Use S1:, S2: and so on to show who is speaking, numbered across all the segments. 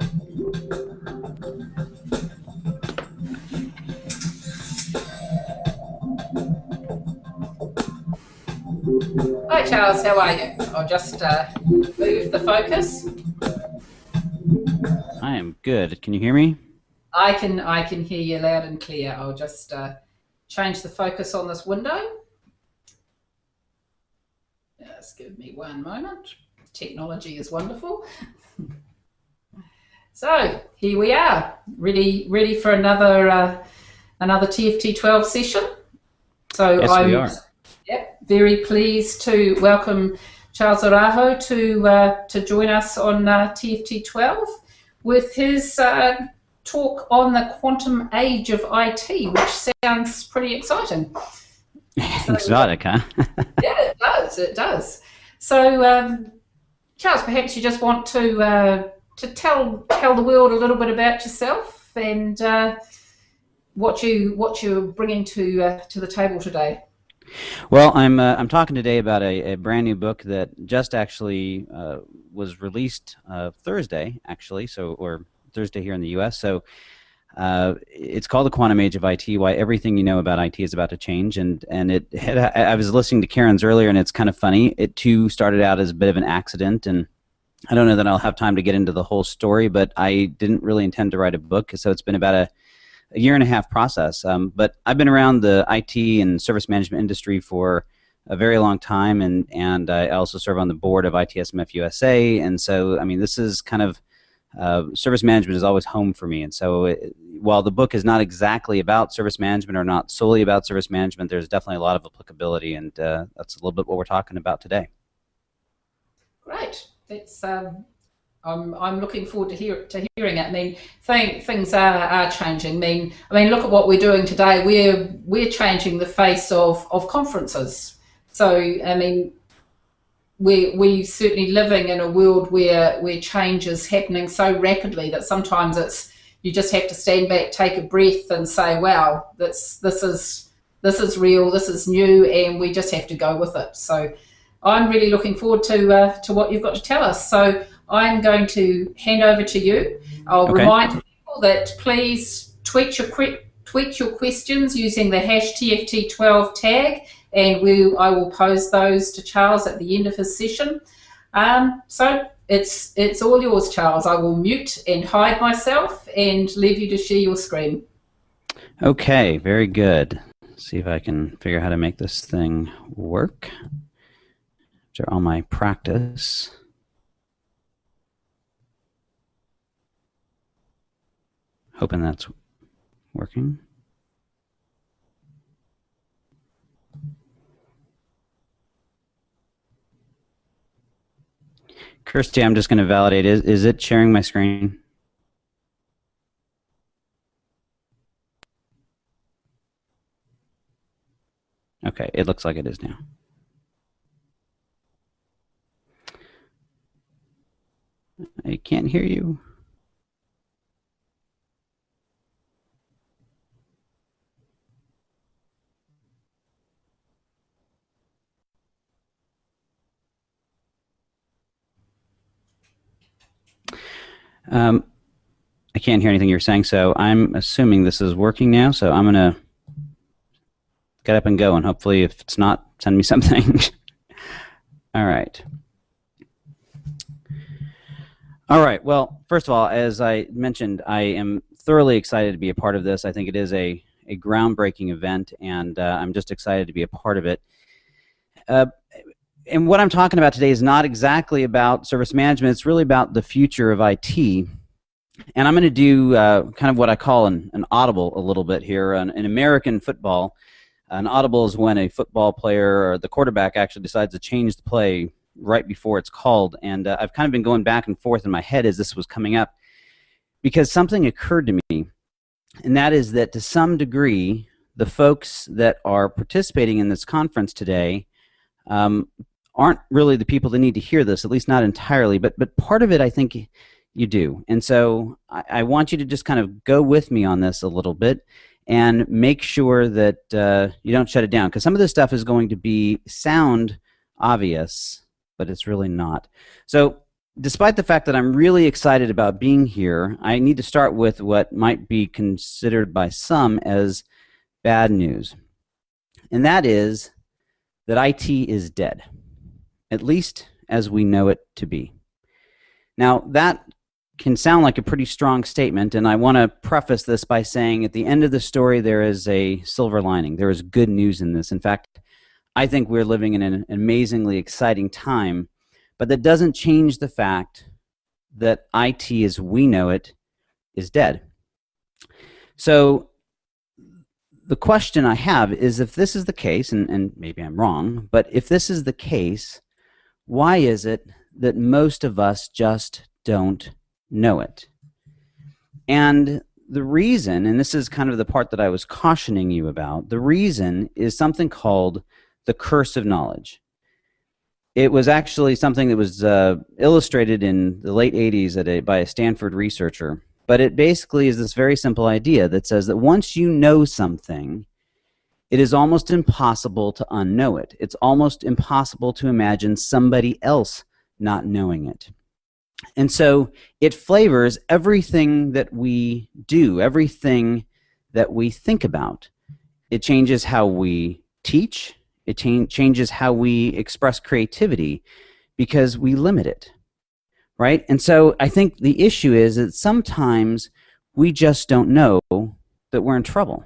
S1: Hi Charles, how are you? I'll just move the focus.
S2: I am good. Can you hear me?
S1: I can hear you loud and clear. I'll just change the focus on this window. Just give me one moment. Technology is wonderful. So here we are, ready for another TFT12 session. So
S2: Yes, we are.
S1: very pleased to welcome Charles Araujo to join us on TFT12 with his talk on the quantum age of IT, which sounds pretty exciting. So,
S2: Exotic, huh?
S1: yeah, it does. It does. So, Charles, perhaps you just want to tell the world a little bit about yourself and what you're bringing to the table today.
S2: Well, I'm talking today about a brand new book that just actually was released Thursday, actually, or Thursday here in the U.S. So it's called The Quantum Age of IT: Why Everything You Know About IT is About to Change. And I was listening to Karen's earlier, and it's kind of funny. It too started out as a bit of an accident, and I don't know that I'll have time to get into the whole story, but I didn't really intend to write a book, so it's been about a year and a half process. But I've been around the IT and service management industry for a very long time, and I also serve on the board of ITSMF USA, and so, I mean, this is kind of, service management is always home for me, and so while the book is not exactly about service management or not solely about service management, there's definitely a lot of applicability, and that's a little bit what we're talking about today.
S1: Great. That's I'm looking forward to hearing it. I mean, things are changing. I mean, look at what we're doing today. We're changing the face of conferences. So, I mean, we're certainly living in a world where change is happening so rapidly that sometimes you just have to stand back, take a breath, and say, "Wow, this is real. This is new," and we just have to go with it. So, I'm really looking forward to what you've got to tell us. So I'm going to hand over to you. I'll
S2: Okay.
S1: remind people that please tweet your questions using the #TFT12 tag, and I will pose those to Charles at the end of his session. So it's all yours, Charles. I will mute and hide myself and leave you to share your screen.
S2: Okay, very good. See if I can figure out how to make this thing work. After all my practice. Hoping that's working. Kirsty, I'm just going to validate. Is it sharing my screen? Okay, it looks like it is now. I can't hear you. I can't hear anything you're saying, so I'm assuming this is working now, so I'm going to get up and go, and hopefully if it's not, send me something. All right. All right, well, first of all, as I mentioned, I am thoroughly excited to be a part of this. I think it is a groundbreaking event, and I'm just excited to be a part of it. And what I'm talking about today is not exactly about service management. It's really about the future of IT. And I'm going to do kind of what I call an audible a little bit here. In American football, an audible is when a football player or the quarterback actually decides to change the play right before it's called. And I've kind of been going back and forth in my head as this was coming up because something occurred to me, and that is that to some degree, the folks that are participating in this conference today aren't really the people that need to hear this, at least not entirely, but part of it I think you do. And so I want you to just kind of go with me on this a little bit and make sure that you don't shut it down, because some of this stuff is going to sound obvious, but it's really not. So despite the fact that I'm really excited about being here, I need to start with what might be considered by some as bad news. And that is that IT is dead, at least as we know it to be. Now, that can sound like a pretty strong statement, and I want to preface this by saying at the end of the story there is a silver lining. There is good news in this. In fact, I think we're living in an amazingly exciting time, but that doesn't change the fact that IT as we know it is dead. So the question I have is, if this is the case, and maybe I'm wrong, but if this is the case, why is it that most of us just don't know it? And the reason, and this is kind of the part that I was cautioning you about, the reason is something called the curse of knowledge. It was actually something that was illustrated in the late 80s by a Stanford researcher. But it basically is this very simple idea that says that once you know something, it is almost impossible to unknow it. It's almost impossible to imagine somebody else not knowing it. And so it flavors everything that we do, everything that we think about. It changes how we teach. It changes how we express creativity because we limit it, right? And so I think the issue is that sometimes we just don't know that we're in trouble.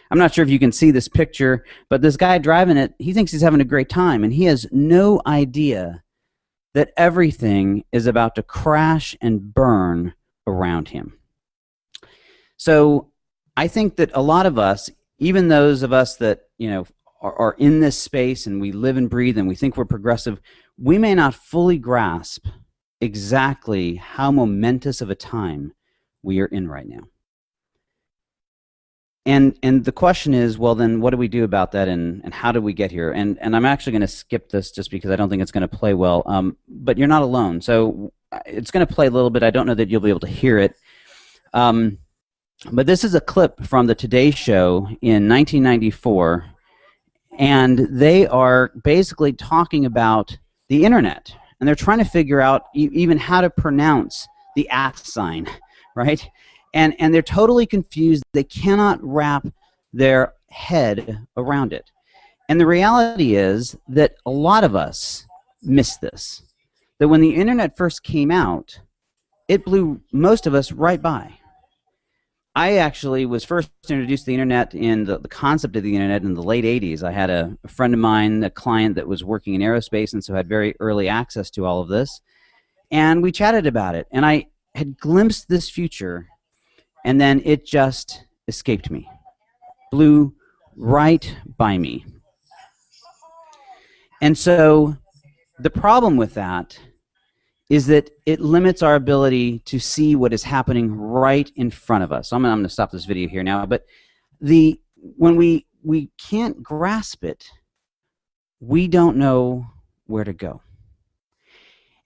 S2: I'm not sure if you can see this picture, but this guy driving it, he thinks he's having a great time, and he has no idea that everything is about to crash and burn around him. So I think that a lot of us, even those of us that are in this space and we live and breathe and we think we're progressive, we may not fully grasp exactly how momentous of a time we are in right now. And the question is, well, then what do we do about that, and how did we get here? And I'm actually going to skip this just because I don't think it's going to play well. But you're not alone. So it's going to play a little bit. I don't know that you'll be able to hear it. But this is a clip from the Today Show in 1994. And they are basically talking about the internet. And they're trying to figure out even how to pronounce the @ sign, right? And they're totally confused. They cannot wrap their head around it. And the reality is that a lot of us miss this. That when the internet first came out, it blew most of us right by. I actually was first introduced to the internet in the concept of the internet in the late 80s. I had a friend of mine, a client that was working in aerospace, and so had very early access to all of this. And we chatted about it. And I had glimpsed this future, and then it just escaped me, blew right by me. And so the problem with that is that it limits our ability to see what is happening right in front of us. So I'm going to stop this video here now. But when we can't grasp it, we don't know where to go.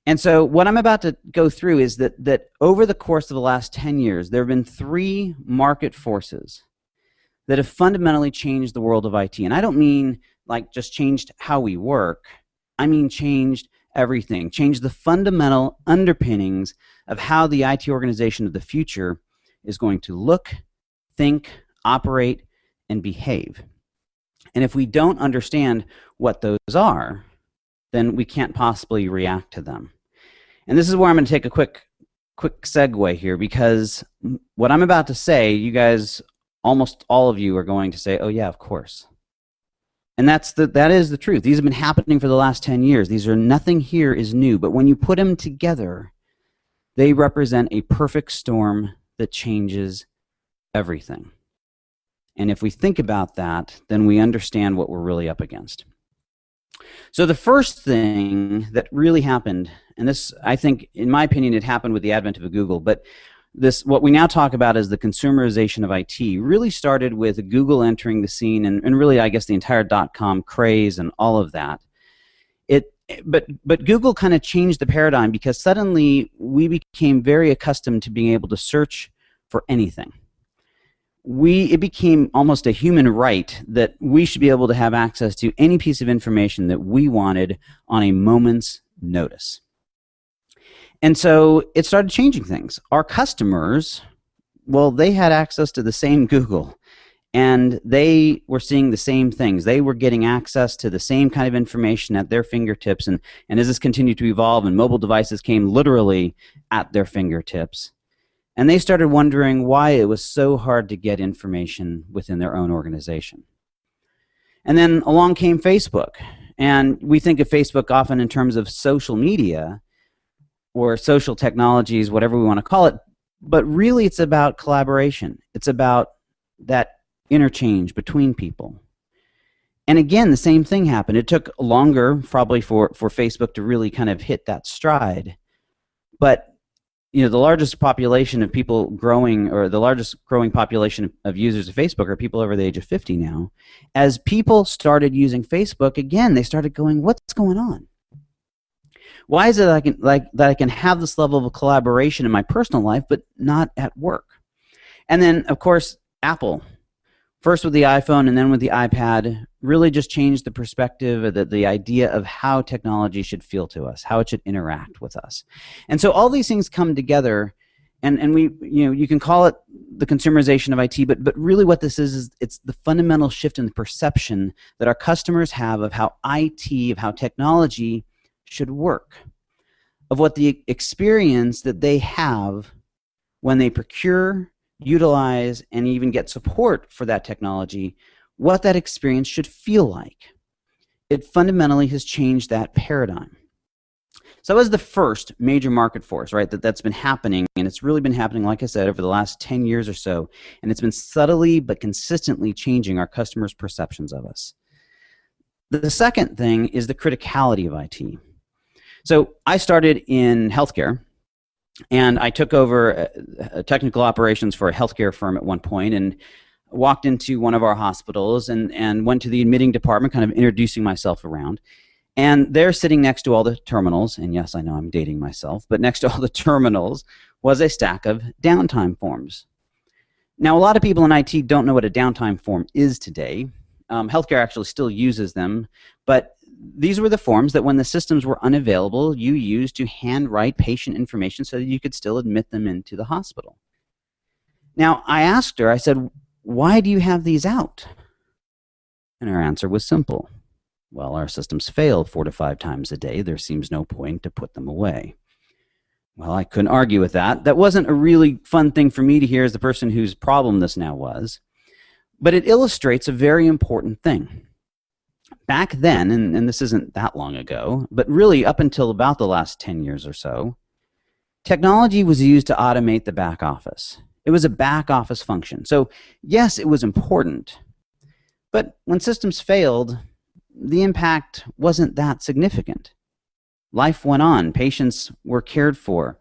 S2: And so what I'm about to go through is that over the course of the last 10 years, there have been 3 market forces that have fundamentally changed the world of IT. And I don't mean like just changed how we work. I mean changed everything, changed the fundamental underpinnings of how the IT organization of the future is going to look, think, operate, and behave. And if we don't understand what those are, then we can't possibly react to them. And this is where I'm going to take a quick segue here, because what I'm about to say, you guys, almost all of you are going to say, oh yeah, of course. And that is the truth. These have been happening for the last 10 years. Nothing here is new, but when you put them together, they represent a perfect storm that changes everything. And if we think about that, then we understand what we're really up against. So the first thing that really happened, and this, I think, in my opinion, it happened with the advent of Google, but what we now talk about as the consumerization of IT really started with Google entering the scene, and really, I guess, the entire .com craze and all of that. But Google kind of changed the paradigm, because suddenly we became very accustomed to being able to search for anything. It became almost a human right that we should be able to have access to any piece of information that we wanted on a moment's notice. And so it started changing things. Our customers, well, they had access to the same Google, and they were seeing the same things. They were getting access to the same kind of information at their fingertips. And as this continued to evolve and mobile devices came literally at their fingertips, and they started wondering why it was so hard to get information within their own organization. And then along came Facebook. And we think of Facebook often in terms of social media or social technologies, whatever we want to call it. But really, it's about collaboration. It's about that interchange between people. And again, the same thing happened. It took longer probably for Facebook to really kind of hit that stride. But the largest population of people growing, or the largest growing population of users of Facebook are people over the age of 50 now. As people started using Facebook, again, they started going, what's going on? Why is it that I can have this level of collaboration in my personal life, but not at work? And then, of course, Apple, first with the iPhone and then with the iPad, really just changed the perspective, the idea of how technology should feel to us, how it should interact with us. And so all these things come together, and we, you can call it the consumerization of IT, but really what this is it's the fundamental shift in the perception that our customers have of how IT, of how technology should work, of what the experience that they have when they procure, utilize, and even get support for that technology, what that experience should feel like. It fundamentally has changed that paradigm. So that was the first major market force, right, that's been happening, and it's really been happening, like I said, over the last 10 years or so, and it's been subtly but consistently changing our customers' perceptions of us. The second thing is the criticality of IT. So I started in healthcare, and I took over technical operations for a healthcare firm at one point, and walked into one of our hospitals and went to the admitting department, kind of introducing myself around. And there, sitting next to all the terminals, and yes, I know I'm dating myself, but next to all the terminals was a stack of downtime forms. Now, a lot of people in IT don't know what a downtime form is today. Healthcare actually still uses them, but these were the forms that when the systems were unavailable, you used to handwrite patient information so that you could still admit them into the hospital. Now, I asked her, I said, why do you have these out? And her answer was simple. Well, our systems fail 4 to 5 times a day. There seems no point to put them away. Well, I couldn't argue with that. That wasn't a really fun thing for me to hear as the person whose problem this now was. But it illustrates a very important thing. Back then, and this isn't that long ago, but really up until about the last 10 years or so, technology was used to automate the back office. It was a back office function. So yes, it was important. But when systems failed, the impact wasn't that significant. Life went on. Patients were cared for.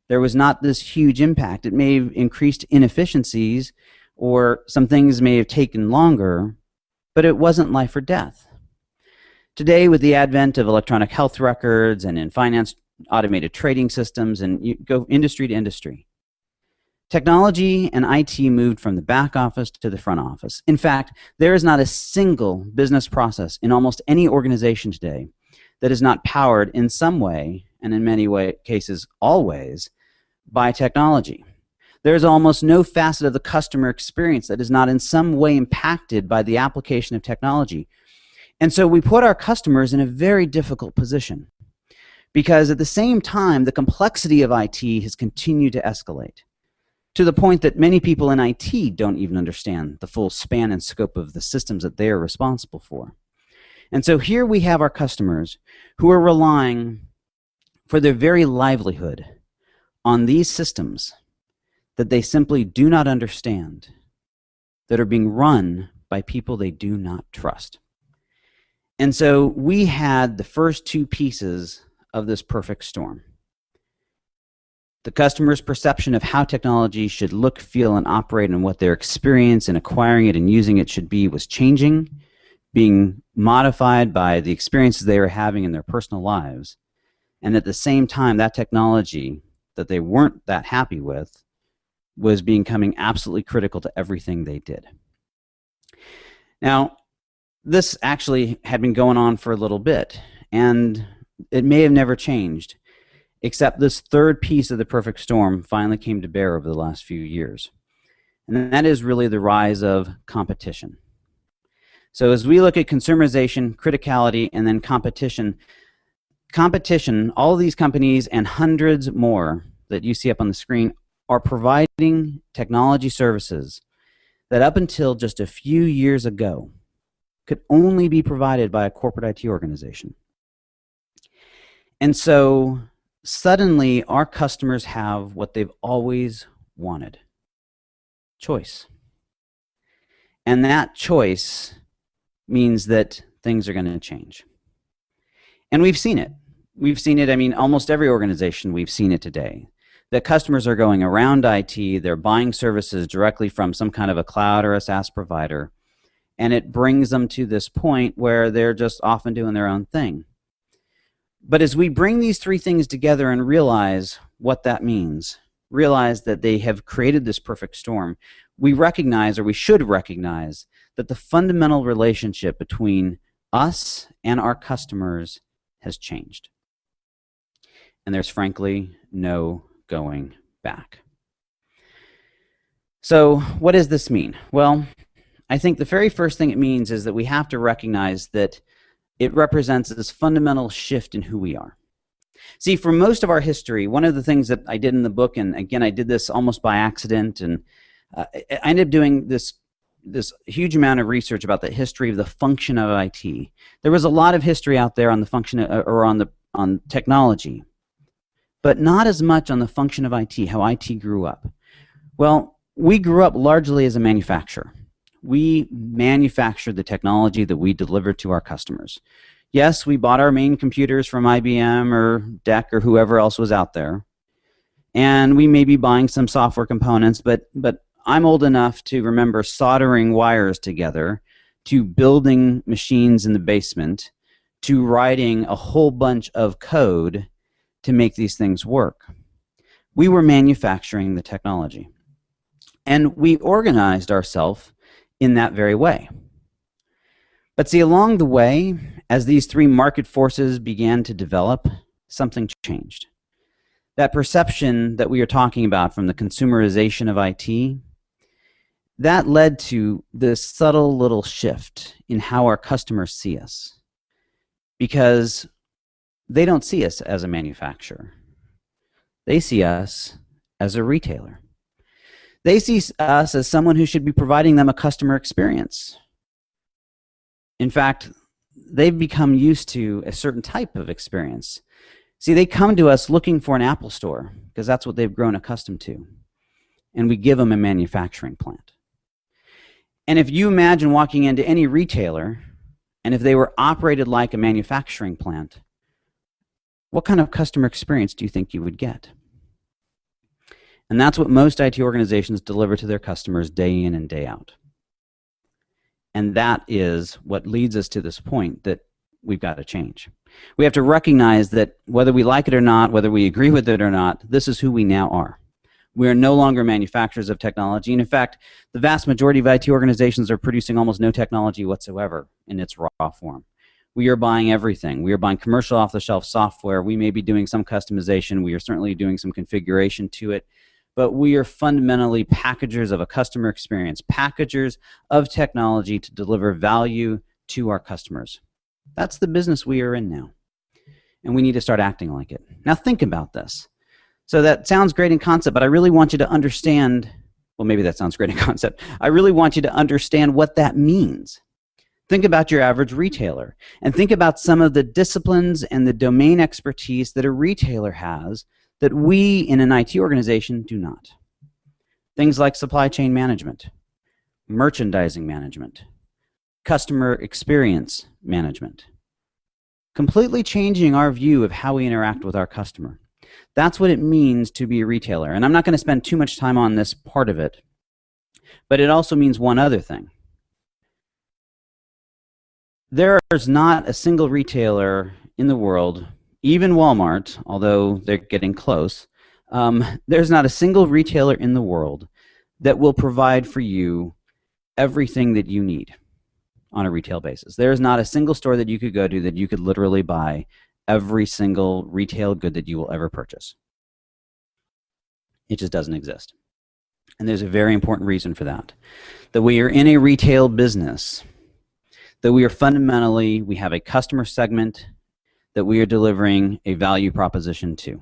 S2: There was not this huge impact. It may have increased inefficiencies, or some things may have taken longer, but it wasn't life or death. Today, with the advent of electronic health records and in finance, automated trading systems, and you go industry to industry, technology and IT moved from the back office to the front office. In fact, there is not a single business process in almost any organization today that is not powered in some way, and in many cases always, by technology. There's almost no facet of the customer experience that is not in some way impacted by the application of technology. And so we put our customers in a very difficult position, because at the same time, the complexity of IT has continued to escalate, to the point that many people in IT don't even understand the full span and scope of the systems that they are responsible for. And so here we have our customers who are relying for their very livelihood on these systems that they simply do not understand, that are being run by people they do not trust. And so we had the first two pieces of this perfect storm. The customer's perception of how technology should look, feel, and operate, and what their experience in acquiring it and using it should be, was changing, being modified by the experiences they were having in their personal lives. And at the same time, that technology that they weren't that happy with was becoming absolutely critical to everything they did. Now, this actually had been going on for a little bit, and it may have never changed, Except this third piece of the perfect storm finally came to bear over the last few years. And that is really the rise of competition. So as we look at consumerization, criticality, and then competition, all of these companies and hundreds more that you see up on the screen are providing technology services that up until just a few years ago could only be provided by a corporate IT organization. And so suddenly our customers have what they've always wanted: choice. And that choice means that things are going to change. And we've seen it. We've seen it, I mean, almost every organization, we've seen it today. That customers are going around IT, they're buying services directly from some kind of a cloud or a SaaS provider, and it brings them to this point where they're just often doing their own thing. But as we bring these three things together and realize what that means, realize that they have created this perfect storm, we recognize, or we should recognize, that the fundamental relationship between us and our customers has changed. And there's frankly no going back. So what does this mean? Well, I think the very first thing it means is that we have to recognize that it represents this fundamental shift in who we are. See, for most of our history, one of the things that I did in the book, and again, I did this almost by accident, and I ended up doing this huge amount of research about the history of the function of IT. There was a lot of history out there on the function or on technology, but not as much on the function of IT, how IT grew up. Well, we grew up largely as a manufacturer. We manufactured the technology that we delivered to our customers. Yes, we bought our main computers from IBM or DEC or whoever else was out there, and we may be buying some software components, but I'm old enough to remember soldering wires together, to building machines in the basement, to writing a whole bunch of code to make these things work. We were manufacturing the technology. And we organized ourselves in that very way. But see, along the way, as these three market forces began to develop, something changed. That perception that we are talking about from the consumerization of IT, that led to this subtle little shift in how our customers see us. Because they don't see us as a manufacturer. They see us as a retailer. They see us as someone who should be providing them a customer experience. In fact, they've become used to a certain type of experience. See, they come to us looking for an Apple store because that's what they've grown accustomed to. And we give them a manufacturing plant. And if you imagine walking into any retailer, and if they were operated like a manufacturing plant, what kind of customer experience do you think you would get? And that's what most IT organizations deliver to their customers day in and day out. And that is what leads us to this point that we've got to change. We have to recognize that whether we like it or not, whether we agree with it or not, this is who we now are. We are no longer manufacturers of technology. And in fact, the vast majority of IT organizations are producing almost no technology whatsoever in its raw form. We are buying everything. We are buying commercial off-the-shelf software. We may be doing some customization. We are certainly doing some configuration to it. But we are fundamentally packagers of a customer experience, packagers of technology to deliver value to our customers. That's the business we are in now. And we need to start acting like it. Now think about this. So that sounds great in concept, but I really want you to understand, well, maybe that sounds great in concept. I really want you to understand what that means. Think about your average retailer and think about some of the disciplines and the domain expertise that a retailer has that we in an IT organization do not. Things like supply chain management, merchandising management, customer experience management. Completely changing our view of how we interact with our customer. That's what it means to be a retailer. And I'm not going to spend too much time on this part of it, but it also means one other thing. There's not a single retailer in the world, even Walmart, although they're getting close, there's not a single retailer in the world that will provide for you everything that you need on a retail basis. There is not a single store that you could go to that you could literally buy every single retail good that you will ever purchase. It just doesn't exist. And there's a very important reason for that. That we are in a retail business, that we are fundamentally, we have a customer segment that we are delivering a value proposition to.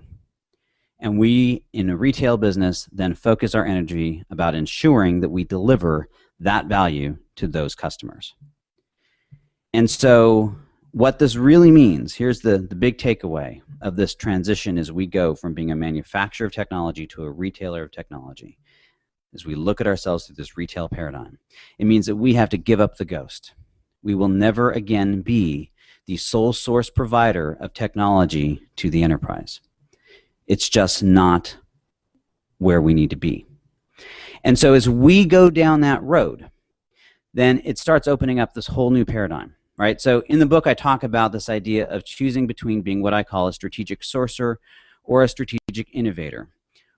S2: And we, in a retail business, then focus our energy about ensuring that we deliver that value to those customers. And so what this really means, here's the big takeaway of this transition as we go from being a manufacturer of technology to a retailer of technology, as we look at ourselves through this retail paradigm. It means that we have to give up the ghost. We will never again be the sole source provider of technology to the enterprise. It's just not where we need to be. And so as we go down that road, then it starts opening up this whole new paradigm, right? So in the book, I talk about this idea of choosing between being what I call a strategic sourcer or a strategic innovator.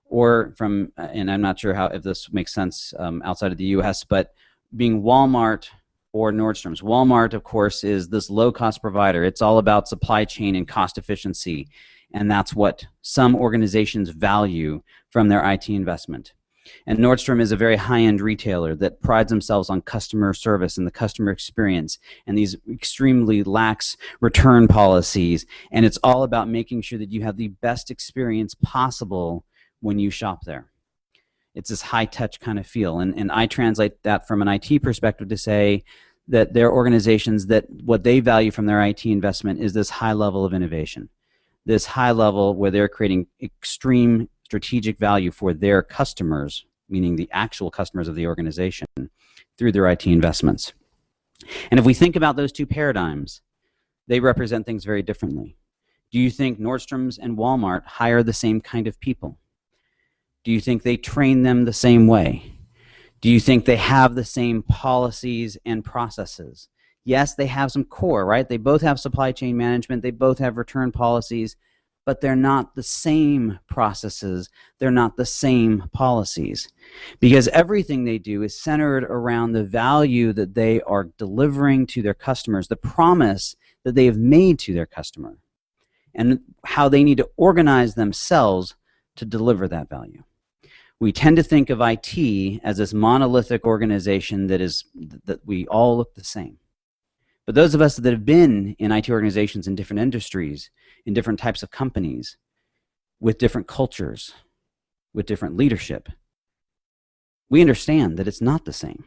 S2: Or from, and I'm not sure if this makes sense outside of the US, but being Walmart or Nordstrom's. Walmart, of course, is this low-cost provider. It's all about supply chain and cost efficiency, and that's what some organizations value from their IT investment. And Nordstrom is a very high-end retailer that prides themselves on customer service and the customer experience and these extremely lax return policies, and it's all about making sure that you have the best experience possible when you shop there. It's this high-touch kind of feel, and I translate that from an IT perspective to say that there are organizations that what they value from their IT investment is this high level of innovation, this high level where they're creating extreme strategic value for their customers, meaning the actual customers of the organization, through their IT investments. And if we think about those two paradigms, they represent things very differently. Do you think Nordstrom's and Walmart hire the same kind of people? Do you think they train them the same way? Do you think they have the same policies and processes? Yes, they have some core, right? They both have supply chain management, they both have return policies, but they're not the same processes, they're not the same policies. Because everything they do is centered around the value that they are delivering to their customers, the promise that they have made to their customer, and how they need to organize themselves to deliver that value. We tend to think of IT as this monolithic organization that we all look the same. But those of us that have been in IT organizations in different industries, in different types of companies, with different cultures, with different leadership, we understand that it's not the same.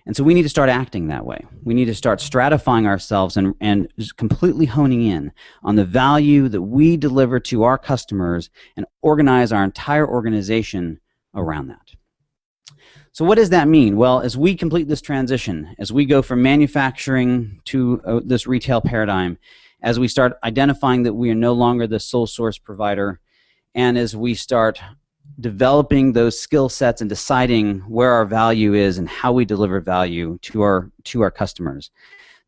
S2: And so we need to start acting that way. We need to start stratifying ourselves and just completely honing in on the value that we deliver to our customers and organize our entire organization around that. So what does that mean? Well, as we complete this transition, as we go from manufacturing to this retail paradigm, as we start identifying that we are no longer the sole source provider, and as we start developing those skill sets and deciding where our value is and how we deliver value to our customers,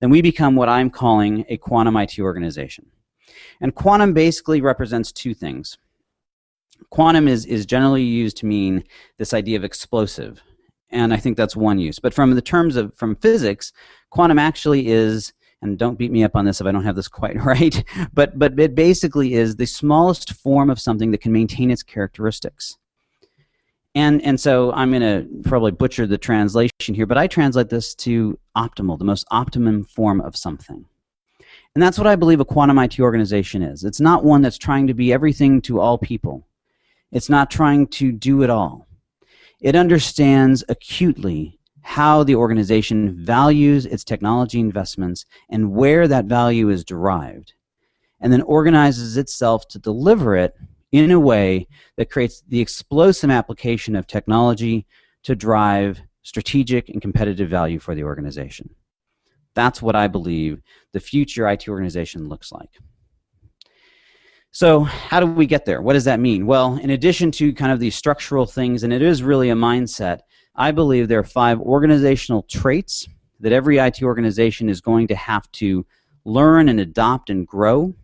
S2: then we become what I'm calling a quantum IT organization. And quantum basically represents two things. Quantum is generally used to mean this idea of explosive, and I think that's one use. But from physics, quantum actually is, and don't beat me up on this if I don't have this quite right, but it basically is the smallest form of something that can maintain its characteristics. And so I'm going to probably butcher the translation here, but I translate this to optimal, the most optimum form of something. And that's what I believe a quantum IT organization is. It's not one that's trying to be everything to all people. It's not trying to do it all. It understands acutely how the organization values its technology investments and where that value is derived, and then organizes itself to deliver it in a way that creates the explosive application of technology to drive strategic and competitive value for the organization. That's what I believe the future IT organization looks like. So how do we get there? What does that mean? Well, in addition to kind of these structural things, and it is really a mindset, I believe there are 5 organizational traits that every IT organization is going to have to learn and adopt and grow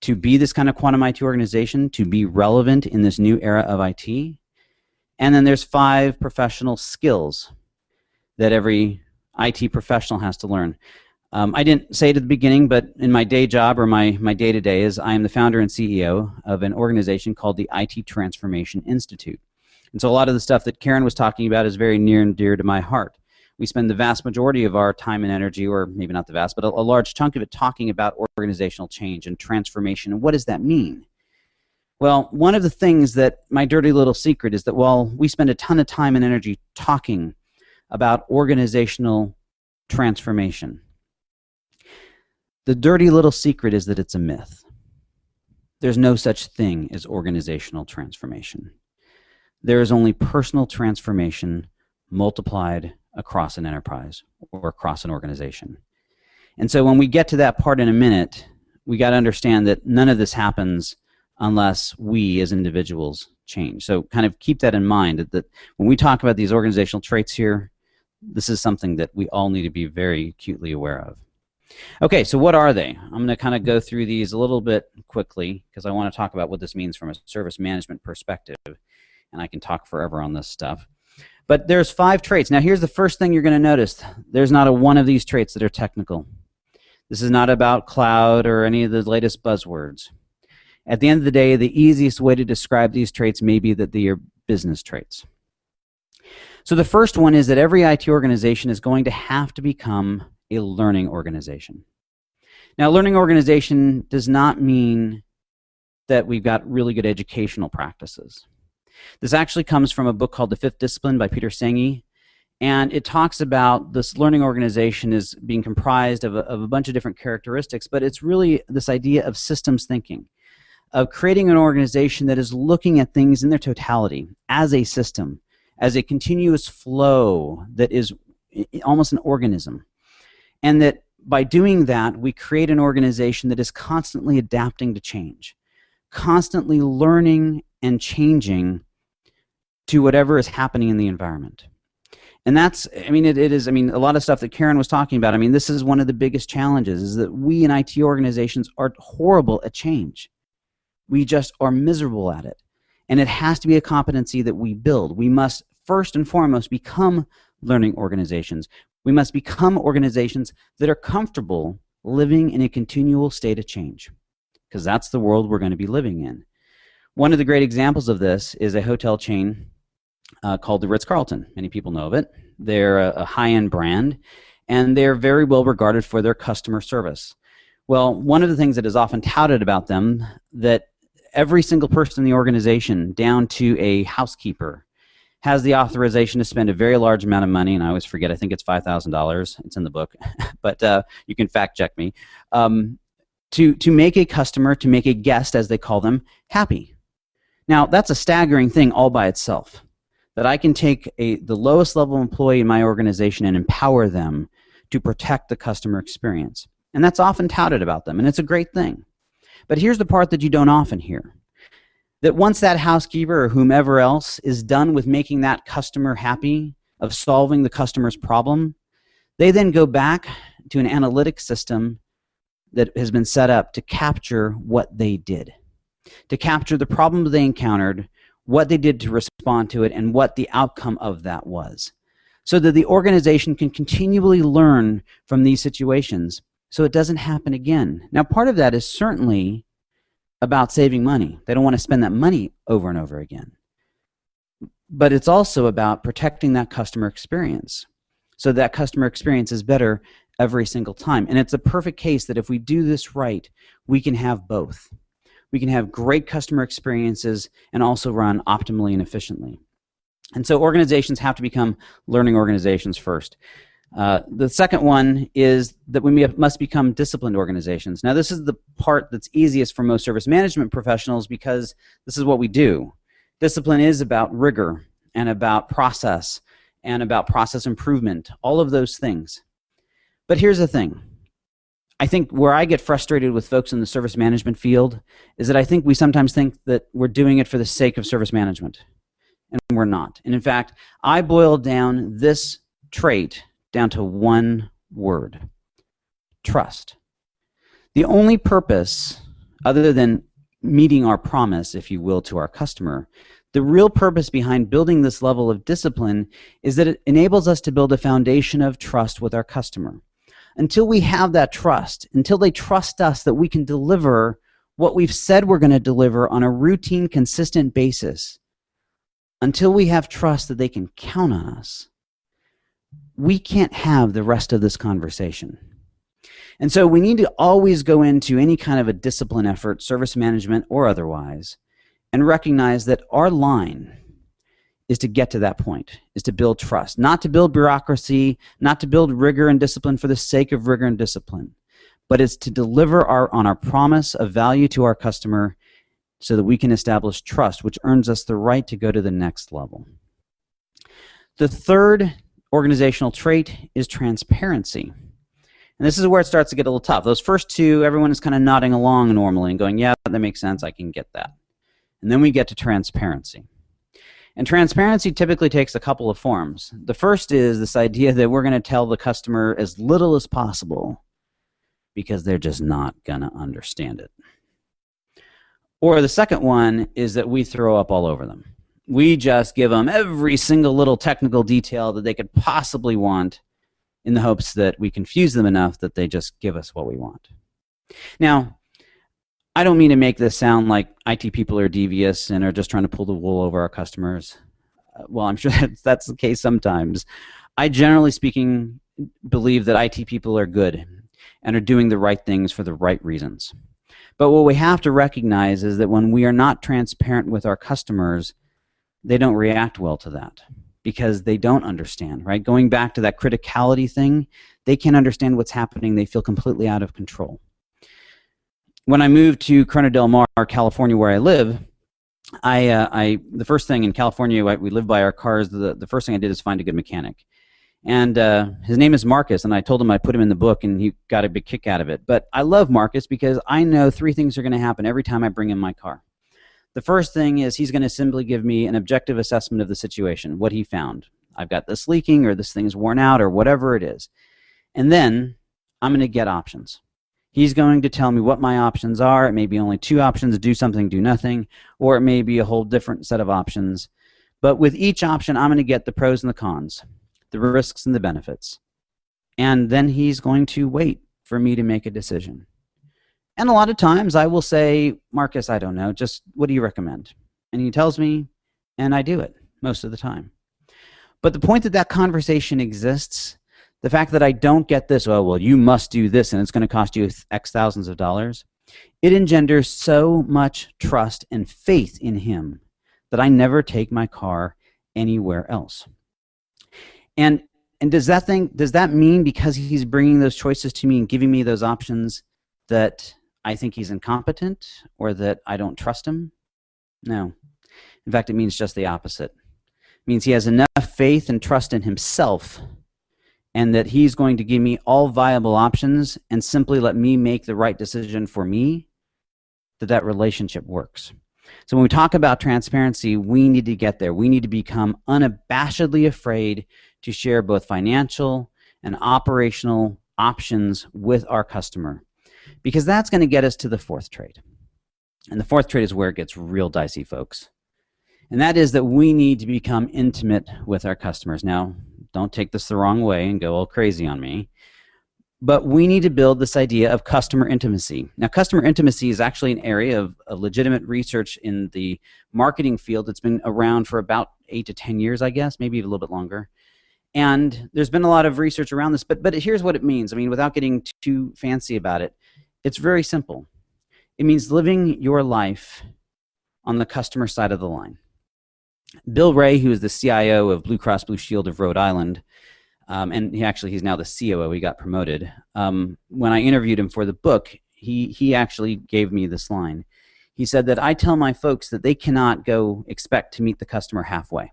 S2: to be this kind of quantum IT organization, to be relevant in this new era of IT. And then there's 5 professional skills that every IT professional has to learn. I didn't say it at the beginning, but in my day job or my day-to-day is I am the founder and CEO of an organization called the IT Transformation Institute. And so a lot of the stuff that Karen was talking about is very near and dear to my heart. We spend the vast majority of our time and energy, or maybe not the vast, but a large chunk of it talking about organizational change and transformation. And what does that mean? Well, one of the things that my dirty little secret is that while we spend a ton of time and energy talking about organizational transformation, the dirty little secret is that it's a myth. There's no such thing as organizational transformation. There is only personal transformation multiplied across an enterprise or across an organization. And so when we get to that part in a minute, we got to understand that none of this happens unless we as individuals change. So kind of keep that in mind, that when we talk about these organizational traits here, this is something that we all need to be very acutely aware of. Okay, so what are they? I'm going to kind of go through these a little bit quickly because I want to talk about what this means from a service management perspective, and I can talk forever on this stuff. But there's 5 traits. Now here's the first thing you're going to notice. There's not a one of these traits that are technical. This is not about cloud or any of the latest buzzwords. At the end of the day, the easiest way to describe these traits may be that they are business traits. So the first one is that every IT organization is going to have to become a learning organization. Now, learning organization does not mean that we've got really good educational practices. This actually comes from a book called The Fifth Discipline by Peter Senge, and it talks about this learning organization as being comprised of a bunch of different characteristics, but it's really this idea of systems thinking, of creating an organization that is looking at things in their totality as a system, as a continuous flow that is almost an organism. And that by doing that, we create an organization that is constantly adapting to change, constantly learning and changing to whatever is happening in the environment. And that's, I mean, it is, I mean, a lot of stuff that Karen was talking about, I mean, this is one of the biggest challenges, is that we in IT organizations are horrible at change. We just are miserable at it. And it has to be a competency that we build. We must first and foremost become learning organizations. We must become organizations that are comfortable living in a continual state of change, because that's the world we're going to be living in. One of the great examples of this is a hotel chain called the Ritz-Carlton. Many people know of it. They're a high-end brand, and they're very well regarded for their customer service. Well, one of the things that is often touted about them, that every single person in the organization, down to a housekeeper, has the authorization to spend a very large amount of money, and I always forget, I think it's $5,000, it's in the book, but you can fact check me, to make a customer, to make a guest, as they call them, happy. Now, that's a staggering thing all by itself, that I can take the lowest level employee in my organization and empower them to protect the customer experience. And that's often touted about them, and it's a great thing. But here's the part that you don't often hear. That once that housekeeper or whomever else is done with making that customer happy, of solving the customer's problem, they then go back to an analytic system that has been set up to capture what they did, to capture the problem they encountered, what they did to respond to it, and what the outcome of that was, so that the organization can continually learn from these situations so it doesn't happen again. Now, part of that is certainly about saving money. They don't want to spend that money over and over again. But it's also about protecting that customer experience, so that customer experience is better every single time. And it's a perfect case that if we do this right, we can have both. We can have great customer experiences and also run optimally and efficiently. And so organizations have to become learning organizations first. The second one is that we must become disciplined organizations. Now, this is the part that's easiest for most service management professionals because this is what we do. Discipline is about rigor and about process improvement, all of those things. But here's the thing. I think where I get frustrated with folks in the service management field is that I think we sometimes think that we're doing it for the sake of service management, and we're not. And in fact, I boiled down this trait down to one word: trust. The only purpose, other than meeting our promise, if you will, to our customer, the real purpose behind building this level of discipline is that it enables us to build a foundation of trust with our customer. Until we have that trust, until they trust us that we can deliver what we've said we're going to deliver on a routine, consistent basis, until we have trust that they can count on us, we can't have the rest of this conversation. And so we need to always go into any kind of a discipline effort, service management or otherwise, and recognize that our line is to get to that point, is to build trust, not to build bureaucracy, not to build rigor and discipline for the sake of rigor and discipline, but it's to deliver on our promise of value to our customer so that we can establish trust, which earns us the right to go to the next level. The third organizational trait is transparency. And this is where it starts to get a little tough. Those first two, everyone is kind of nodding along normally and going, yeah, that makes sense, I can get that. And then we get to transparency. And transparency typically takes a couple of forms. The first is this idea that we're going to tell the customer as little as possible because they're just not going to understand it. Or the second one is that we throw up all over them. We just give them every single little technical detail that they could possibly want in the hopes that we confuse them enough that they just give us what we want. Now, I don't mean to make this sound like IT people are devious and are just trying to pull the wool over our customers. Well, I'm sure that's the case sometimes. I, generally speaking, believe that IT people are good and are doing the right things for the right reasons. But what we have to recognize is that when we are not transparent with our customers, they don't react well to that because they don't understand, right? Going back to that criticality thing, they can't understand what's happening. They feel completely out of control. When I moved to Corona del Mar, California, where I live, the first thing in California, we live by our cars. The first thing I did is find a good mechanic. And his name is Marcus, and I told him I'd put him in the book, and he got a big kick out of it. But I love Marcus because I know three things are going to happen every time I bring in my car. The first thing is he's going to simply give me an objective assessment of the situation, what he found. I've got this leaking, or this thing's worn out, or whatever it is. And then I'm going to get options. He's going to tell me what my options are. It may be only two options, do something, do nothing, or it may be a whole different set of options. But with each option, I'm going to get the pros and the cons, the risks and the benefits. And then he's going to wait for me to make a decision. And a lot of times I will say, Marcus, I don't know, just what do you recommend? And he tells me, and I do it most of the time. But the point that that conversation exists, the fact that I don't get this, oh, well, you must do this and it's going to cost you X thousands of dollars, it engenders so much trust and faith in him that I never take my car anywhere else. And does that mean because he's bringing those choices to me and giving me those options that I think he's incompetent or that I don't trust him? No. In fact, it means just the opposite. It means he has enough faith and trust in himself and that he's going to give me all viable options and simply let me make the right decision for me, that relationship works. So when we talk about transparency, we need to get there. We need to become unabashedly afraid to share both financial and operational options with our customer, because that's going to get us to the fourth trait. And the fourth trait is where it gets real dicey, folks. And that is that we need to become intimate with our customers. Now, don't take this the wrong way and go all crazy on me, but we need to build this idea of customer intimacy. Now, customer intimacy is actually an area of legitimate research in the marketing field that's been around for about 8 to 10 years, I guess, maybe a little bit longer. And there's been a lot of research around this, but here's what it means. I mean, without getting too fancy about it, it's very simple. It means living your life on the customer side of the line. Bill Ray, who is the CIO of Blue Cross Blue Shield of Rhode Island, and he's now the COO, he got promoted. When I interviewed him for the book, he actually gave me this line. He said that I tell my folks that they cannot go expect to meet the customer halfway.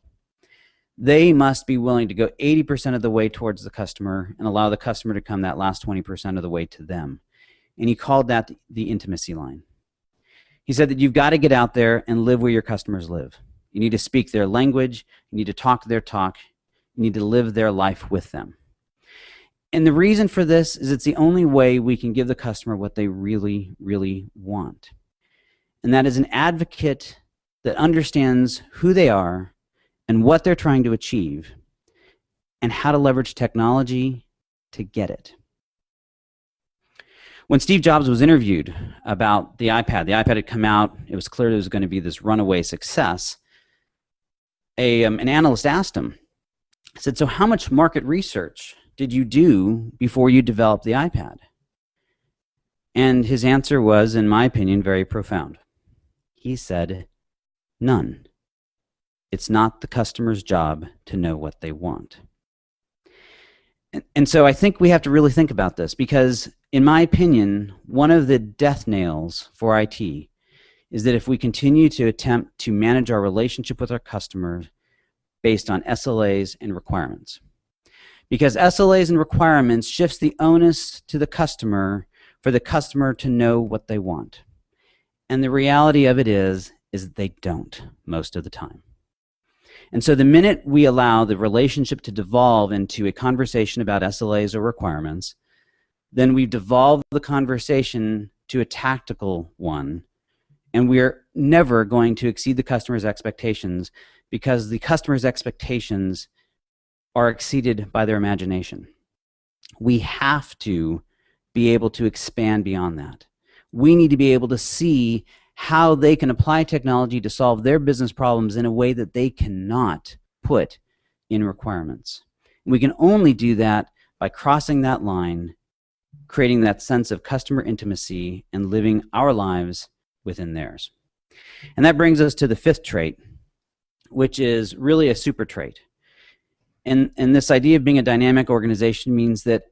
S2: They must be willing to go 80% of the way towards the customer and allow the customer to come that last 20% of the way to them. And he called that the intimacy line. He said that you've got to get out there and live where your customers live. You need to speak their language. You need to talk their talk. You need to live their life with them. And the reason for this is it's the only way we can give the customer what they really, really want. And that is an advocate that understands who they are and what they're trying to achieve and how to leverage technology to get it. When Steve Jobs was interviewed about the iPad had come out, it was clear it was going to be this runaway success. An analyst asked him, said, so how much market research did you do before you developed the iPad? And his answer was, in my opinion, very profound. He said, none. It's not the customer's job to know what they want. And so I think we have to really think about this, because in my opinion, one of the death nails for IT is that if we continue to attempt to manage our relationship with our customers based on SLAs and requirements. Because SLAs and requirements shifts the onus to the customer for the customer to know what they want. And the reality of it is that they don't most of the time. And so the minute we allow the relationship to devolve into a conversation about SLAs or requirements, then we've devolved the conversation to a tactical one, and we're never going to exceed the customer's expectations, because the customer's expectations are exceeded by their imagination. We have to be able to expand beyond that. We need to be able to see how they can apply technology to solve their business problems in a way that they cannot put in requirements. We can only do that by crossing that line, creating that sense of customer intimacy, and living our lives within theirs. And that brings us to the fifth trait, which is really a super trait. And this idea of being a dynamic organization means that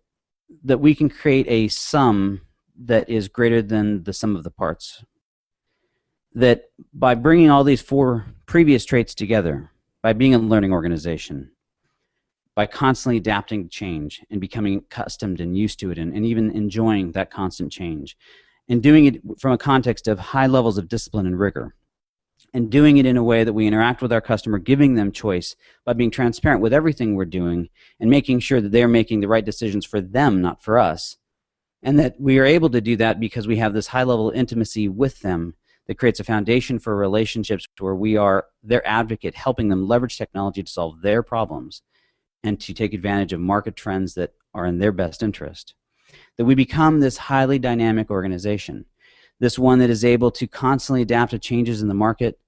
S2: we can create a sum that is greater than the sum of the parts. That by bringing all these four previous traits together, by being a learning organization, by constantly adapting to change and becoming accustomed and used to it, and even enjoying that constant change, and doing it from a context of high levels of discipline and rigor, and doing it in a way that we interact with our customer, giving them choice by being transparent with everything we're doing and making sure that they're making the right decisions for them, not for us, and that we are able to do that because we have this high level of intimacy with them that creates a foundation for relationships where we are their advocate, helping them leverage technology to solve their problems and to take advantage of market trends that are in their best interest. That we become this highly dynamic organization, this one that is able to constantly adapt to changes in the market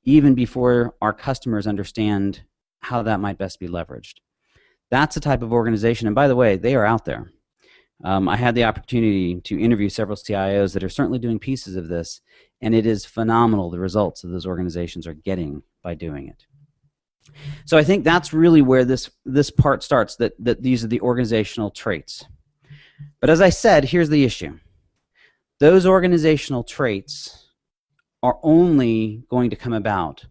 S2: even before our customers understand how that might best be leveraged. That's the type of organization, and by the way, they are out there. I had the opportunity to interview several CIOs that are certainly doing pieces of this, and it is phenomenal the results that those organizations are getting by doing it. So I think that's really where this part starts, that these are the organizational traits. But as I said, here's the issue. Those organizational traits are only going to come about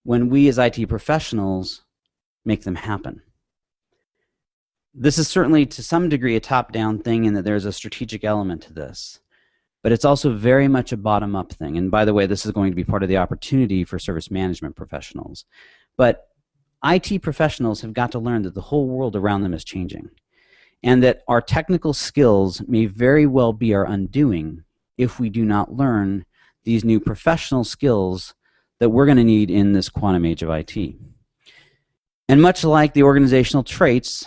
S2: when we as IT professionals make them happen. This is certainly to some degree a top-down thing in that there's a strategic element to this, but it's also very much a bottom-up thing. And by the way, this is going to be part of the opportunity for service management professionals. But IT professionals have got to learn that the whole world around them is changing, and that our technical skills may very well be our undoing if we do not learn these new professional skills that we're going to need in this quantum age of IT. And much like the organizational traits,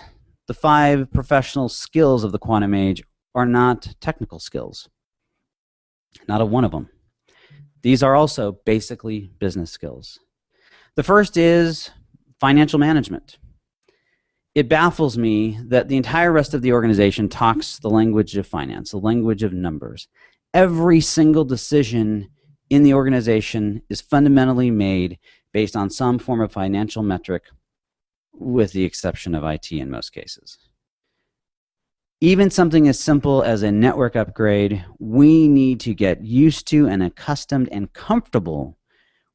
S2: the 5 professional skills of the quantum age are not technical skills. Not a one of them. These are also basically business skills. The first is financial management. It baffles me that the entire rest of the organization talks the language of finance, the language of numbers. Every single decision in the organization is fundamentally made based on some form of financial metric, with the exception of IT in most cases. Even something as simple as a network upgrade, we need to get used to and accustomed and comfortable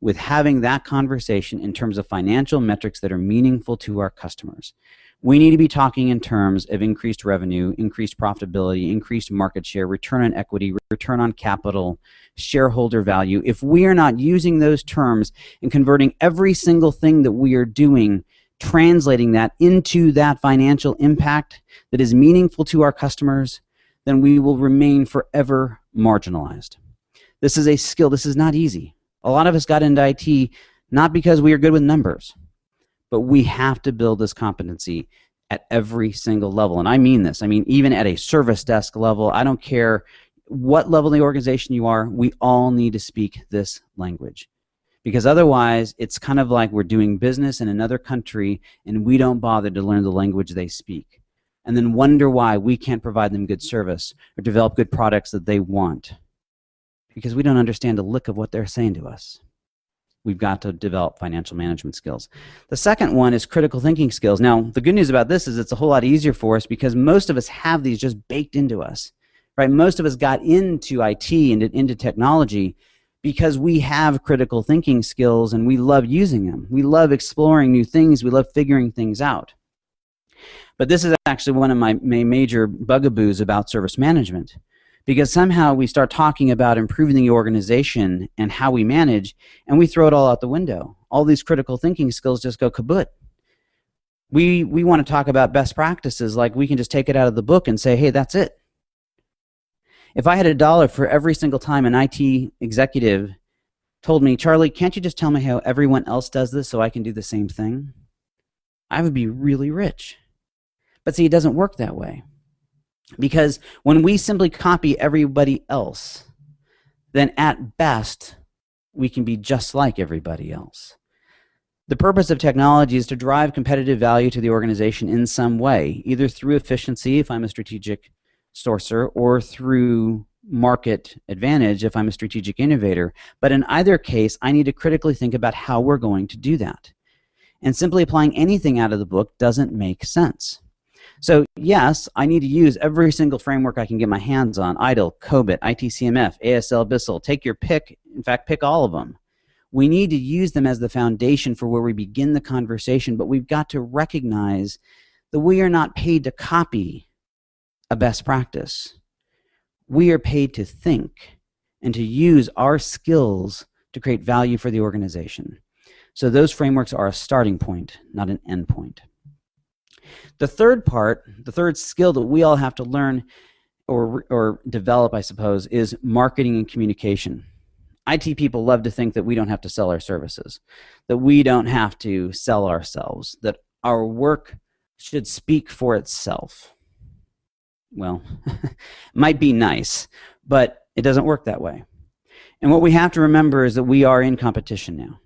S2: with having that conversation in terms of financial metrics that are meaningful to our customers. We need to be talking in terms of increased revenue, increased profitability, increased market share, return on equity, return on capital, shareholder value. If we are not using those terms and converting every single thing that we are doing, translating that into that financial impact that is meaningful to our customers, then we will remain forever marginalized. This is a skill. This is not easy. A lot of us got into IT not because we are good with numbers, but we have to build this competency. at every single level. And I mean this. I mean, even at a service desk level, I don't care what level of the organization you are, we all need to speak this language. Because otherwise, it's kind of like we're doing business in another country and we don't bother to learn the language they speak. And then wonder why we can't provide them good service or develop good products that they want. Because we don't understand a lick of what they're saying to us. We've got to develop financial management skills. The second one is critical thinking skills. Now, the good news about this is it's a whole lot easier for us because most of us have these just baked into us, right? Most of us got into IT and into technology because we have critical thinking skills and we love using them. We love exploring new things. We love figuring things out. But this is actually one of my major bugaboos about service management, because somehow we start talking about improving the organization and how we manage, and we throw it all out the window. All these critical thinking skills just go kaput. We want to talk about best practices like we can just take it out of the book and say, hey, that's it. If I had $1 for every single time an IT executive told me, Charlie, can't you just tell me how everyone else does this so I can do the same thing? I would be really rich. But see, it doesn't work that way. Because when we simply copy everybody else, then at best, we can be just like everybody else. The purpose of technology is to drive competitive value to the organization in some way, either through efficiency, if I'm a strategic sourcer, or through market advantage, if I'm a strategic innovator. But in either case, I need to critically think about how we're going to do that. And simply applying anything out of the book doesn't make sense. So yes, I need to use every single framework I can get my hands on: ITIL, COBIT, ITCMF, ASL, BISL. Take your pick. In fact, pick all of them. We need to use them as the foundation for where we begin the conversation, but we've got to recognize that we are not paid to copy a best practice. We are paid to think and to use our skills to create value for the organization. So those frameworks are a starting point, not an end point. The third part, the third skill that we all have to learn or develop, I suppose, is marketing and communication. IT people love to think that we don't have to sell our services, that we don't have to sell ourselves, that our work should speak for itself. Well, might be nice, but it doesn't work that way. And what we have to remember is that we are in competition now.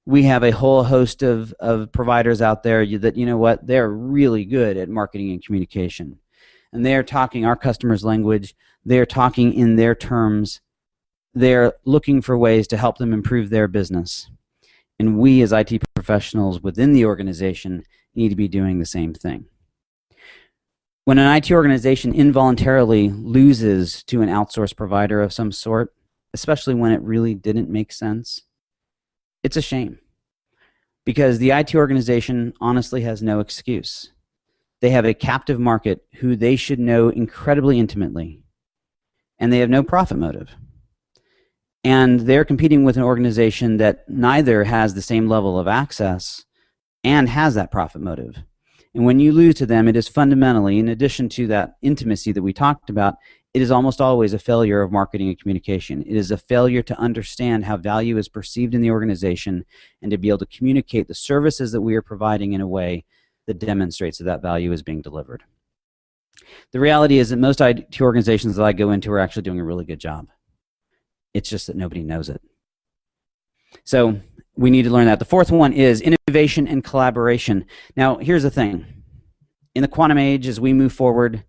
S2: We have a whole host of providers out there that, you know what, they're really good at marketing and communication. And they're talking our customers' language. They're talking in their terms. They're looking for ways to help them improve their business. And we as IT professionals within the organization need to be doing the same thing. When an IT organization involuntarily loses to an outsourced provider of some sort, especially when it really didn't make sense, it's a shame, because the IT organization honestly has no excuse. They have a captive market who they should know incredibly intimately, and they have no profit motive. And they're competing with an organization that neither has the same level of access and has that profit motive. And when you lose to them, it is fundamentally, in addition to that intimacy that we talked about, it is almost always a failure of marketing and communication. It is a failure to understand how value is perceived in the organization and to be able to communicate the services that we are providing in a way that demonstrates that that value is being delivered. The reality is that most IT organizations that I go into are actually doing a really good job. It's just that nobody knows it. So we need to learn that. The fourth one is innovation and collaboration. Now, here's the thing. In the quantum age, as we move forward,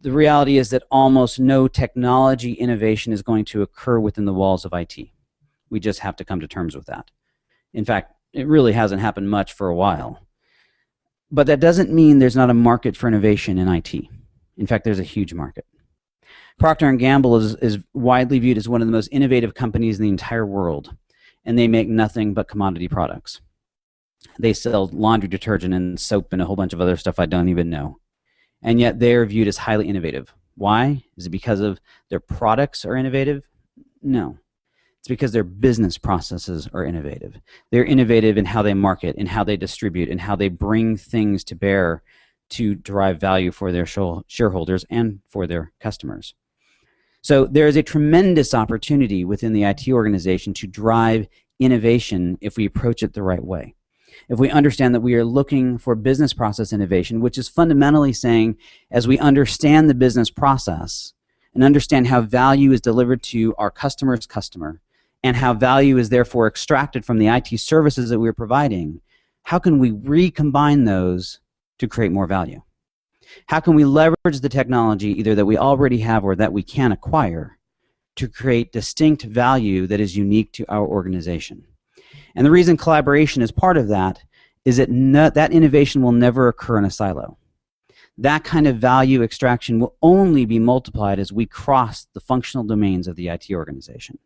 S2: the reality is that almost no technology innovation is going to occur within the walls of IT. We just have to come to terms with that. In fact, it really hasn't happened much for a while. But that doesn't mean there's not a market for innovation in IT. In fact, there's a huge market. Procter & Gamble is widely viewed as one of the most innovative companies in the entire world, and they make nothing but commodity products. They sell laundry detergent and soap and a whole bunch of other stuff I don't even know. And yet they're viewed as highly innovative. Why? Is it because of their products are innovative? No. It's because their business processes are innovative. They're innovative in how they market, in how they distribute, in how they bring things to bear to derive value for their shareholders and for their customers. So there is a tremendous opportunity within the IT organization to drive innovation if we approach it the right way. if we understand that we are looking for business process innovation, which is fundamentally saying, as we understand the business process and understand how value is delivered to our customer's customer and how value is therefore extracted from the IT services that we're providing, how can we recombine those to create more value? How can we leverage the technology either that we already have or that we can acquire to create distinct value that is unique to our organization? And the reason collaboration is part of that is that that innovation will never occur in a silo. That kind of value extraction will only be multiplied as we cross the functional domains of the IT organization.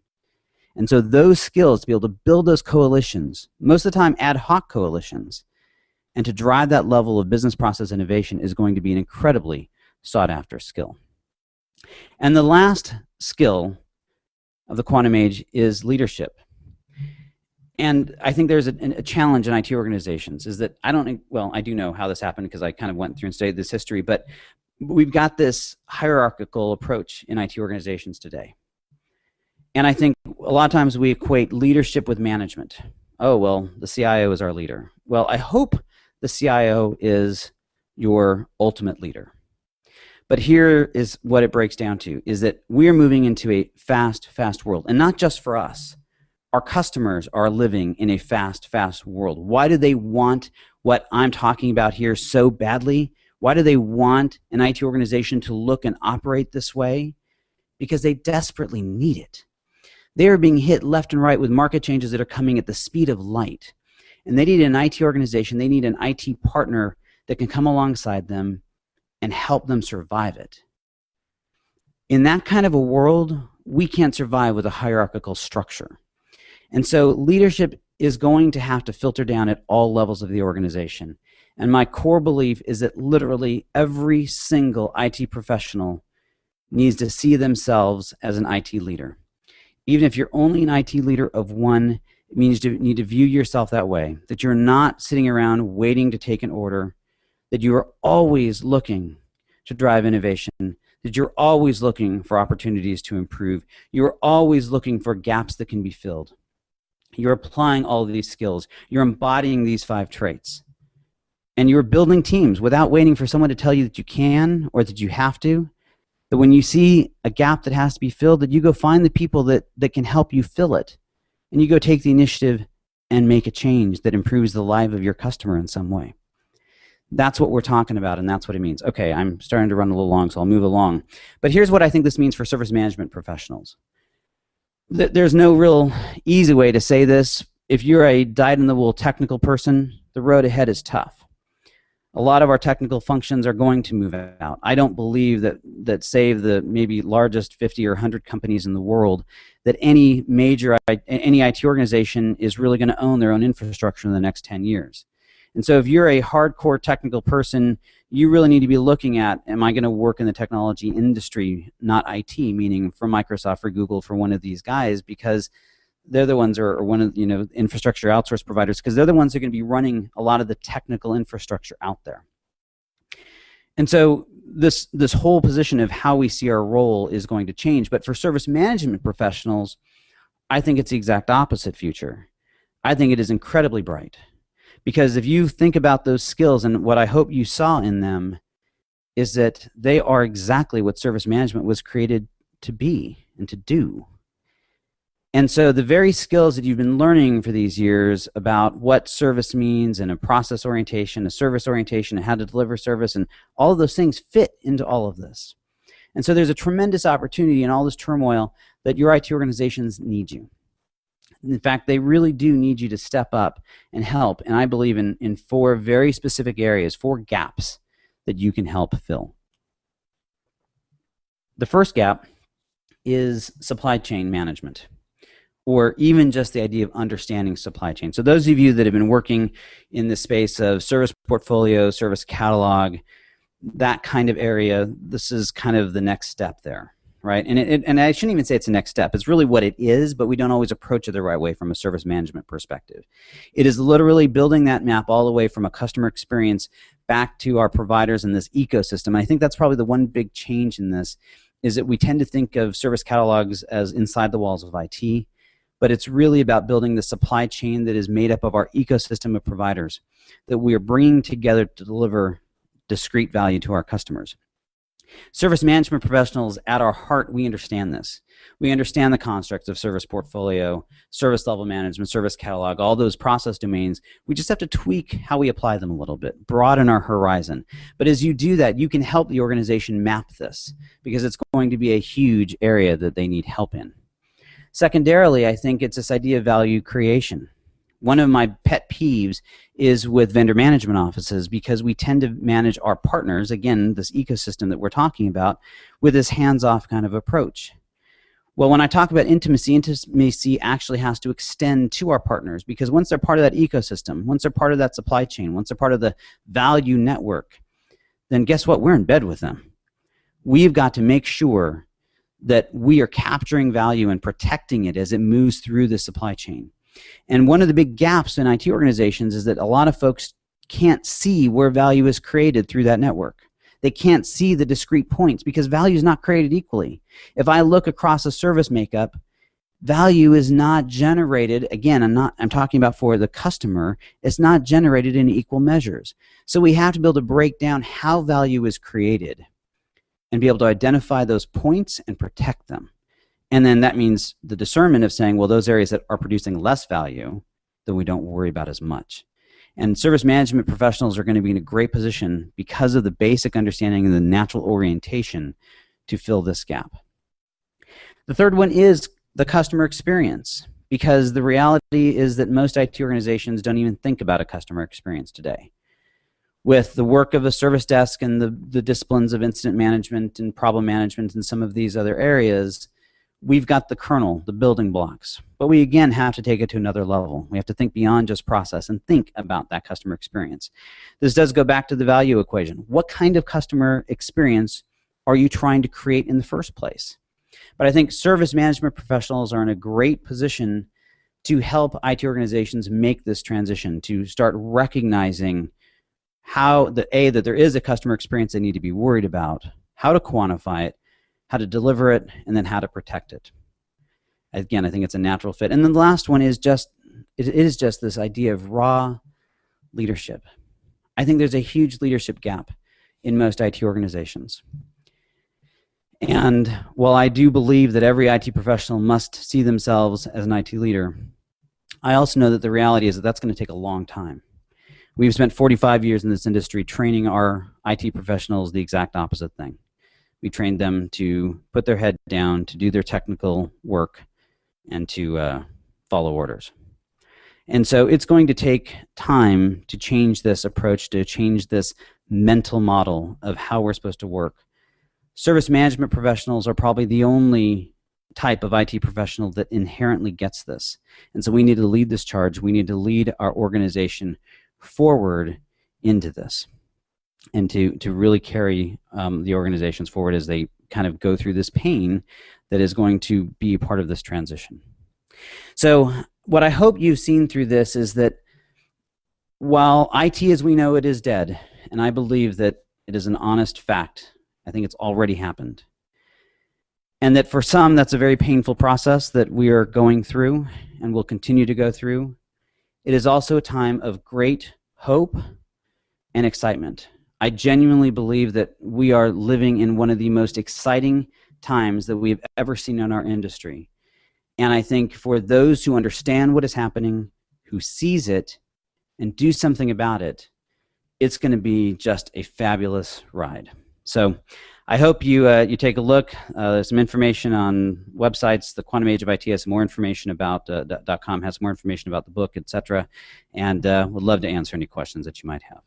S2: And so those skills, to be able to build those coalitions, most of the time ad hoc coalitions, and to drive that level of business process innovation is going to be an incredibly sought after skill. And the last skill of the quantum age is leadership. And I think there's a challenge in IT organizations is that I do know how this happened because I kind of went through and studied this history, but we've got this hierarchical approach in IT organizations today. And I think a lot of times we equate leadership with management. Oh, well, the CIO is our leader. Well, I hope the CIO is your ultimate leader. But here is what it breaks down to, is that we're moving into a fast world. And not just for us. Our customers are living in a fast world. Why do they want what I'm talking about here so badly? Why do they want an IT organization to look and operate this way? Because they desperately need it. They are being hit left and right with market changes that are coming at the speed of light. And they need an IT organization, they need an IT partner that can come alongside them and help them survive it. In that kind of a world, we can't survive with a hierarchical structure. And so leadership is going to have to filter down at all levels of the organization. And my core belief is that literally every single IT professional needs to see themselves as an IT leader. Even if you're only an IT leader of one, it means you need to view yourself that way, that you're not sitting around waiting to take an order, that you are always looking to drive innovation, that you're always looking for opportunities to improve, you're always looking for gaps that can be filled. You're applying all of these skills. You're embodying these 5 traits. And you're building teams without waiting for someone to tell you that you can or that you have to. That when you see a gap that has to be filled, that you go find the people that can help you fill it. And you go take the initiative and make a change that improves the life of your customer in some way. That's what we're talking about, and that's what it means. Okay, I'm starting to run a little long, so I'll move along. But here's what I think this means for service management professionals. There's no real easy way to say this. If you're a dyed-in-the-wool technical person, the road ahead is tough. A lot of our technical functions are going to move out. I don't believe that save the maybe largest 50 or 100 companies in the world, that any IT organization is really going to own their own infrastructure in the next 10 years. And so if you're a hardcore technical person, you really need to be looking at, am I going to work in the technology industry, not IT, meaning for Microsoft, for Google, for one of these guys, because they're the ones, or one of infrastructure outsource providers, because they're the ones that are going to be running a lot of the technical infrastructure out there. And so this whole position of how we see our role is going to change. But for service management professionals, I think it's the exact opposite future. I think it is incredibly bright. Because if you think about those skills, and what I hope you saw in them is that they are exactly what service management was created to be and to do. And so the very skills that you've been learning for these years about what service means, and a process orientation, a service orientation, and how to deliver service, and all of those things fit into all of this. And so there's a tremendous opportunity in all this turmoil that your IT organizations need you. In fact, they really do need you to step up and help. And I believe in 4 very specific areas, 4 gaps that you can help fill. The first gap is supply chain management, or even just the idea of understanding supply chain. So those of you that have been working in the space of service portfolio, service catalog, that kind of area, this is kind of the next step there. Right, and I shouldn't even say it's the next step. It's really what it is, but we don't always approach it the right way from a service management perspective. It is literally building that map all the way from a customer experience back to our providers in this ecosystem. And I think that's probably the one big change in this, is that we tend to think of service catalogs as inside the walls of IT, but it's really about building the supply chain that is made up of our ecosystem of providers that we are bringing together to deliver discrete value to our customers. Service management professionals, at our heart, we understand this. We understand the constructs of service portfolio, service level management, service catalog, all those process domains. We just have to tweak how we apply them a little bit, broaden our horizon. But as you do that, you can help the organization map this, because it's going to be a huge area that they need help in. Secondarily, I think it's this idea of value creation. One of my pet peeves is with vendor management offices, because we tend to manage our partners, again, this ecosystem that we're talking about, with this hands-off kind of approach. Well, when I talk about intimacy, intimacy actually has to extend to our partners, because once they're part of that ecosystem, once they're part of that supply chain, once they're part of the value network, then guess what? We're in bed with them. We've got to make sure that we are capturing value and protecting it as it moves through the supply chain. And one of the big gaps in IT organizations is that a lot of folks can't see where value is created through that network. They can't see the discrete points because value is not created equally. If I look across a service makeup, value is not generated, again, I'm talking about for the customer, it's not generated in equal measures. So we have to be able to break down how value is created and be able to identify those points and protect them. And then that means the discernment of saying, well, those areas that are producing less value, then we don't worry about as much. And service management professionals are going to be in a great position because of the basic understanding and the natural orientation to fill this gap. The third one is the customer experience, because the reality is that most IT organizations don't even think about a customer experience today. With the work of a service desk and the disciplines of incident management and problem management and some of these other areas, we've got the kernel, the building blocks. But we, again, have to take it to another level. We have to think beyond just process and think about that customer experience. This does go back to the value equation. What kind of customer experience are you trying to create in the first place? But I think service management professionals are in a great position to help IT organizations make this transition, to start recognizing how that there is a customer experience they need to be worried about, how to quantify it, how to deliver it, and then how to protect it. Again, I think it's a natural fit. And then the last one is just, it is just this idea of raw leadership. I think there's a huge leadership gap in most IT organizations. And while I do believe that every IT professional must see themselves as an IT leader, I also know that the reality is that that's going to take a long time. We've spent 45 years in this industry training our IT professionals the exact opposite thing. We trained them to put their head down, to do their technical work, and to follow orders. And so it's going to take time to change this approach, to change this mental model of how we're supposed to work. Service management professionals are probably the only type of IT professional that inherently gets this. And so we need to lead this charge. We need to lead our organization forward into this, and to really carry the organizations forward as they kind of go through this pain that is going to be part of this transition. So what I hope you've seen through this is that while IT as we know it is dead, and I believe that it is an honest fact, I think it's already happened, and that for some that's a very painful process that we are going through and will continue to go through, it is also a time of great hope and excitement. I genuinely believe that we are living in one of the most exciting times that we've ever seen in our industry. And I think for those who understand what is happening, who sees it, and do something about it, it's going to be just a fabulous ride. So I hope you take a look. There's some information on websites. The Quantum Age of IT has more information about .com has more information about the book, etc. And would love to answer any questions that you might have.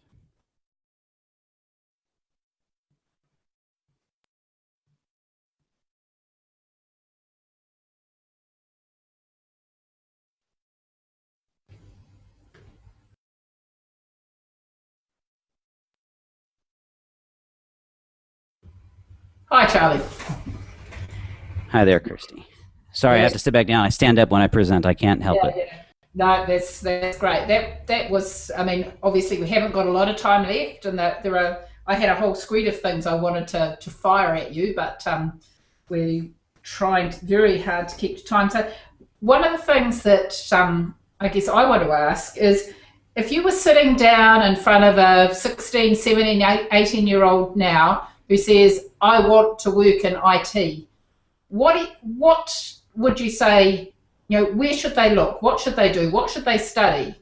S1: Hi, Charlie.
S2: Hi there, Kirsty. Sorry, I have to sit back down. I stand up when I present. I can't help it.
S1: Yeah. No, that's great. That was. I mean, obviously we haven't got a lot of time left, and that there are. I had a whole suite of things I wanted to fire at you, but we're trying very hard to keep to time. So one of the things that I guess I want to ask is, if you were sitting down in front of a 16, 17, 18-year-old now who says, I want to work in IT, what would you say, where should they look? What should they do? What should they study?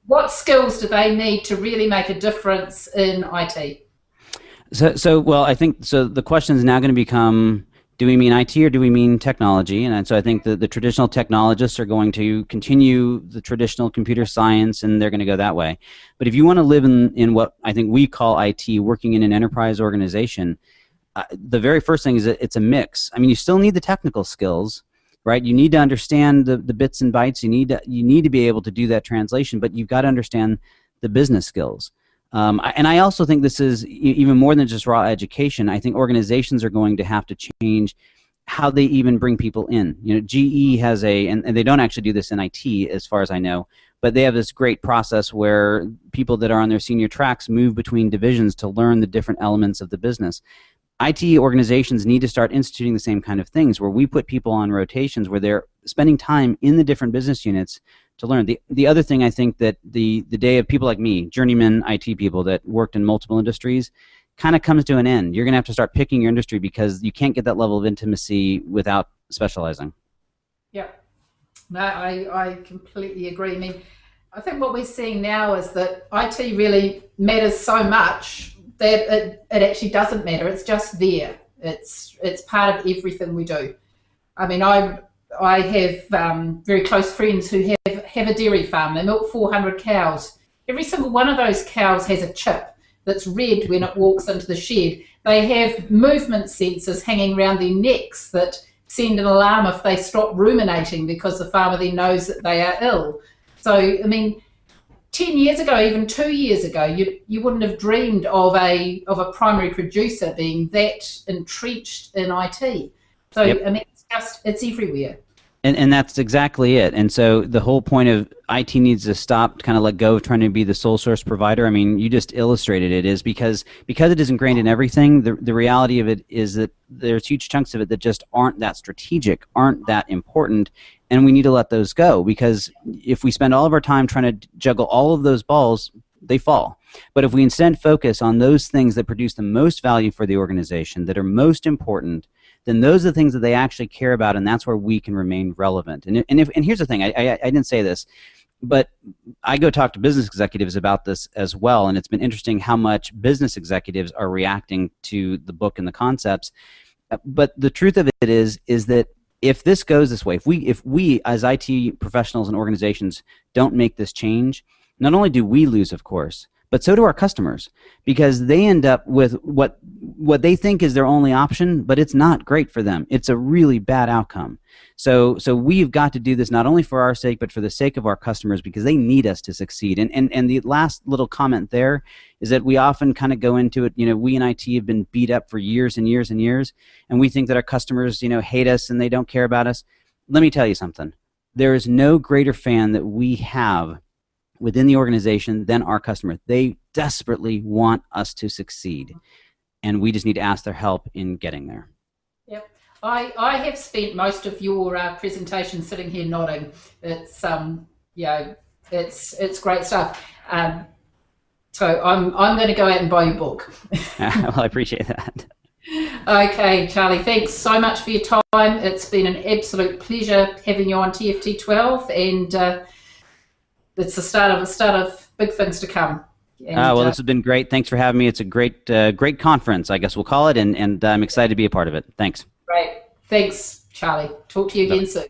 S1: What skills do they need to really make a difference in IT?
S2: Well, I think so. The question is now going to become: do we mean IT or do we mean technology? And so I think the traditional technologists are going to continue the traditional computer science, and they're going to go that way. But if you want to live in what I think we call IT, working in an enterprise organization, the very first thing is that it's a mix. I mean, you still need the technical skills, right? You need to understand the bits and bytes. You need to be able to do that translation, but you've got to understand the business skills. And I also think this is even more than just raw education. I think organizations are going to have to change how they even bring people in. GE has and they don't actually do this in IT as far as I know, but they have this great process where people that are on their senior tracks move between divisions to learn the different elements of the business. IT organizations need to start instituting the same kind of things, where we put people on rotations where they're spending time in the different business units to learn. The other thing, I think that the day of people like me, journeyman IT people that worked in multiple industries, kind of comes to an end. You're going to have to start picking your industry because you can't get that level of intimacy without specializing.
S1: Yeah, no, I completely agree. I mean, I think what we're seeing now is that IT really matters so much that it actually doesn't matter. It's just there. It's part of everything we do. I mean, I have very close friends who have a dairy farm. They milk 400 cows. Every single one of those cows has a chip that's red when it walks into the shed. They have movement sensors hanging around their necks that send an alarm if they stop ruminating, because the farmer then knows that they are ill. So, I mean, 10 years ago, even 2 years ago, you wouldn't have dreamed of a primary producer being that entrenched in IT. So, yep. I mean, it's everywhere.
S2: And that's exactly it. And so the whole point of IT needs to stop, kind of let go of trying to be the sole source provider. I mean, you just illustrated it, is because it is ingrained in everything. The reality of it is that there's huge chunks of it that just aren't that strategic, aren't that important, and we need to let those go, because if we spend all of our time trying to juggle all of those balls, they fall. But if we instead focus on those things that produce the most value for the organization, that are most important, then those are the things that they actually care about, and that's where we can remain relevant. And here's the thing, I didn't say this, but I go talk to business executives about this as well, and it's been interesting how much business executives are reacting to the book and the concepts. But the truth of it is that if this goes this way, if we as IT professionals and organizations don't make this change, not only do we lose, of course, but so do our customers, because they end up with what they think is their only option, but it's not great for them. It's a really bad outcome. So we've got to do this not only for our sake, but for the sake of our customers, because they need us to succeed. And the last little comment there is that we often kind of go into it, we in IT have been beat up for years and years and years, and we think that our customers, hate us and they don't care about us. Let me tell you something. There is no greater fan that we have within the organization than our customer. They desperately want us to succeed, and we just need to ask their help in getting there. Yep.
S1: I have spent most of your presentation sitting here nodding. It's it's great stuff. So I'm going to go out and buy your book.
S2: Well, I appreciate that.
S1: Okay, Charlie, thanks so much for your time. It's been an absolute pleasure having you on TFT12, and it's the start of big things to come. And,
S2: well, this has been great. Thanks for having me. It's a great conference, I guess we'll call it, and I'm excited to be a part of it. Thanks.
S1: Great. Thanks, Charlie. Talk to you again soon.